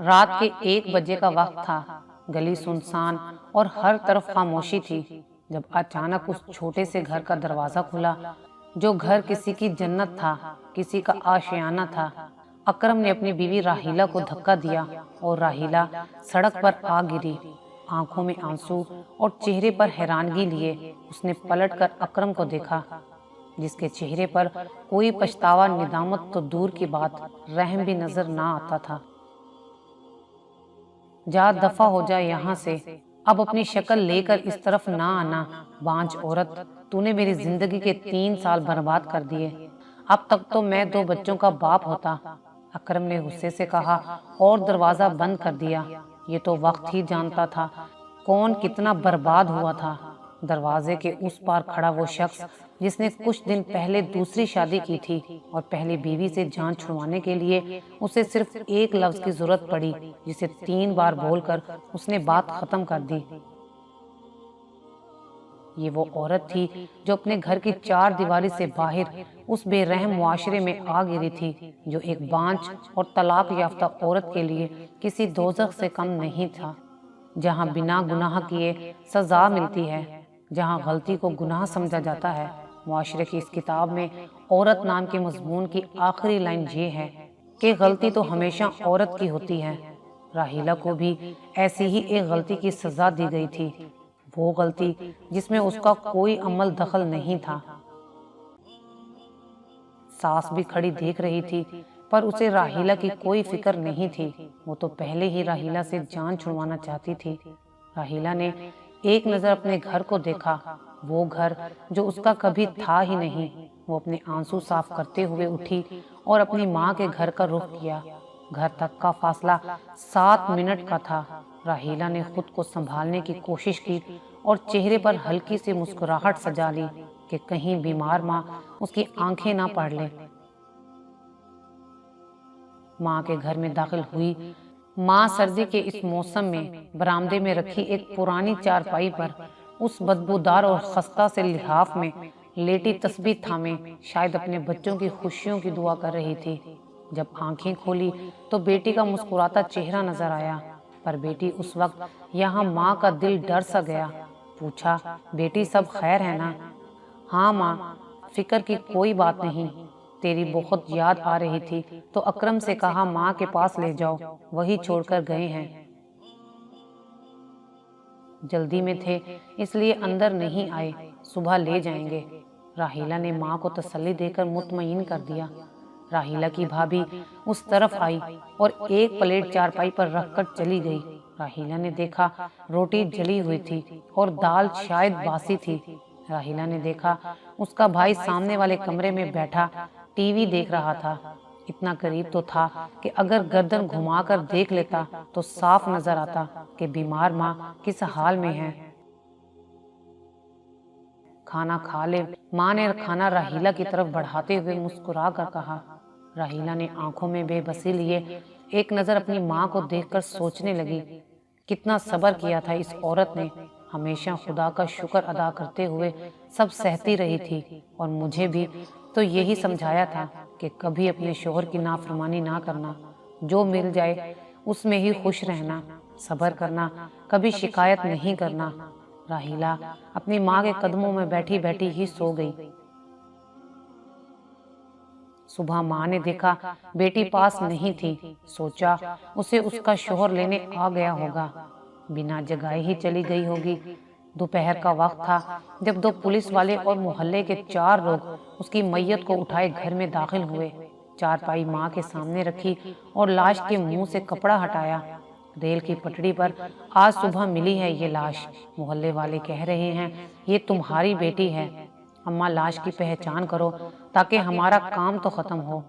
رات کے 1 بجے کا وقت تھا، گلی سنسان اور ہر طرف خاموشی تھی، جب اچانک اس چھوٹے سے گھر کا دروازہ کھلا۔ جو گھر کسی کی جنت تھا، کسی کا آشیانہ تھا۔ اکرم نے اپنی بیوی راحیلہ کو دھکا دیا اور راحیلہ سڑک پر آ گری، آنکھوں میں آنسو اور چہرے پر حیرانگی لیے۔ اس نے پلٹ کر اکرم کو دیکھا، جس کے چہرے پر کوئی پچھتاوا، ندامت تو دور کی بات، رحم بھی نظر نہ آتا تھا۔ جا دفع ہو جا یہاں سے، اب اپنی شکل لے کر اس طرف نہ آنا، بانجھ عورت، تو نے میری زندگی کے 3 سال برباد کر دیے۔ اب تک تو میں 2 بچوں کا باپ ہوتا، اکرم نے غصے سے کہا اور دروازہ بند کر دیا۔ یہ تو وقت ہی جانتا تھا کون کتنا برباد ہوا تھا۔ دروازے کے اس پار کھڑا وہ شخص جس نے کچھ دن پہلے دوسری شادی کی تھی اور پہلی بیوی سے جان چھڑوانے کے لیے اسے صرف ایک لفظ کی ضرورت پڑی، جسے 3 بار بول کر اس نے بات ختم کر دی۔ یہ وہ عورت تھی جو اپنے گھر کی 4 دیواری سے باہر اس بے رحم معاشرے میں آ گری تھی، جو ایک بانجھ اور طلاق یافتہ عورت کے لیے کسی دوزخ سے کم نہیں تھا، جہاں بنا گناہ کیے سزا ملتی ہے، جہاں غلطی کو گناہ سمجھا جاتا ہے۔ معاشرے کی اس کتاب میں عورت نام کے مضمون کی آخری لائن یہ ہے کہ غلطی تو ہمیشہ عورت کی ہوتی ہے۔ راحیلہ کو بھی ایسی ہی ایک غلطی کی سزا دی گئی تھی، وہ غلطی جس میں اس کا کوئی عمل دخل نہیں تھا۔ ساس بھی کھڑی دیکھ رہی تھی، پر اسے راحیلہ کی کوئی فکر نہیں تھی۔ وہ تو پہلے ہی راحیلہ سے جان چھڑوانا چاہتی تھی۔ راحیلہ نے ایک نظر اپنے گھر کو دیکھا، وہ گھر جو اس کا کبھی تھا ہی نہیں۔ وہ اپنے آنسو صاف کرتے ہوئے اٹھی اور اپنی ماں کے گھر کا رخ کیا۔ گھر تک کا فاصلہ 7 منٹ کا تھا۔ راحیلہ نے خود کو سنبھالنے کی کوشش کی اور چہرے پر ہلکی سی مسکراہٹ سجا لی کہ کہیں بیمار ماں اس کی آنکھیں نہ پڑھ لے۔ ماں کے گھر میں داخل ہوئی۔ ماں سردی کے اس موسم میں برآمدے میں رکھی ایک پرانی چارپائی پر اس بدبودار اور خستہ سے لحاف میں لیٹی تسبیح تھامے شاید اپنے بچوں کی خوشیوں کی دعا کر رہی تھی۔ جب آنکھیں کھولی تو بیٹی کا مسکراتا چہرہ نظر آیا، پر بیٹی اس وقت یہاں ماں کا دل ڈر سا گیا۔ پوچھا، بیٹی سب خیر ہے نا؟ ہاں ماں، فکر کی کوئی بات نہیں، تیری بہت یاد آ رہی تھی تو اکرم سے کہا ماں کے پاس لے جاؤ، وہی چھوڑ کر گئے ہیں۔ جلدی میں تھے اس لیے اندر نہیں آئے، صبح لے جائیں گے۔ راحیلہ نے ماں کو تسلی دے کر مطمئن کر دیا۔ راحیلہ کی بھابھی اس طرف آئی اور ایک پلیٹ چارپائی پر رکھ کر چلی گئی۔ راحیلہ نے دیکھا روٹی جلی ہوئی تھی اور دال شاید باسی تھی۔ راحیلہ نے دیکھا اس کا بھائی سامنے والے کمرے میں بیٹھا ٹی وی دیکھ رہا تھا، اتنا قریب تو تھا کہ اگر گردن گھما کر دیکھ لیتا تو صاف نظر آتا کہ بیمار ماں کس حال میں ہے۔ کھانا کھا لے، ماں نے کھانا راحیلہ کی طرف بڑھاتے ہوئے مسکرا کر کہا۔ راحیلہ نے آنکھوں میں بے بسی لیے ایک نظر اپنی ماں کو دیکھ کر سوچنے لگی، کتنا صبر کیا تھا اس عورت نے، ہمیشہ خدا کا شکر ادا کرتے ہوئے سب سہتی رہی تھی، اور مجھے بھی تو یہی سمجھایا تھا کہ کبھی اپنے شوہر کی نافرمانی نہ کرنا، جو مل جائے اس میں ہی خوش رہنا، صبر کرنا، کبھی شکایت نہیں کرنا۔ راحیلہ اپنی ماں کے قدموں میں بیٹھی بیٹھی ہی سو گئی۔ صبح ماں نے دیکھا بیٹی پاس نہیں تھی، سوچا اسے اس کا شوہر لینے آ گیا ہوگا، بنا جگائے ہی چلی گئی ہوگی۔ دوپہر کا وقت تھا جب 2 پولیس والے اور محلے کے 4 لوگ اس کی میت کو اٹھائے گھر میں داخل ہوئے۔ چارپائی ماں کے سامنے رکھی اور لاش کے منہ سے کپڑا ہٹایا۔ ریل کی پٹڑی پر آج صبح ملی ہے یہ لاش، محلے والے کہہ رہے ہیں یہ تمہاری بیٹی ہے، اماں لاش کی پہچان کرو تاکہ ہمارا کام تو ختم ہو،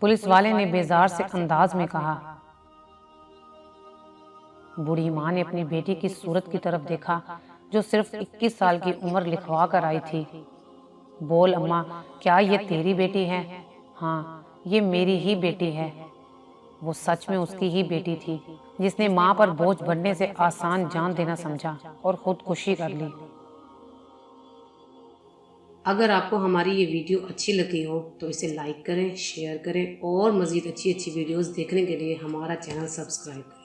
پولیس والے نے بیزار سے انداز میں کہا۔ بوڑھی ماں نے اپنی بیٹی کی صورت کی طرف دیکھا جو صرف 21 سال کی عمر لکھوا کر آئی تھی۔ بول اماں، کیا یہ تیری بیٹی ہے؟ ہاں، یہ میری ہی بیٹی ہے۔ وہ سچ میں اس کی ہی بیٹی تھی جس نے ماں پر بوجھ بڑھنے سے آسان جان دینا سمجھا اور خودکشی کر لی۔ اگر آپ کو ہماری یہ ویڈیو اچھی لگی ہو تو اسے لائک کریں، شیئر کریں اور مزید اچھی ویڈیوز دیکھنے کے لیے ہمارا چینل سبسکرائب کریں۔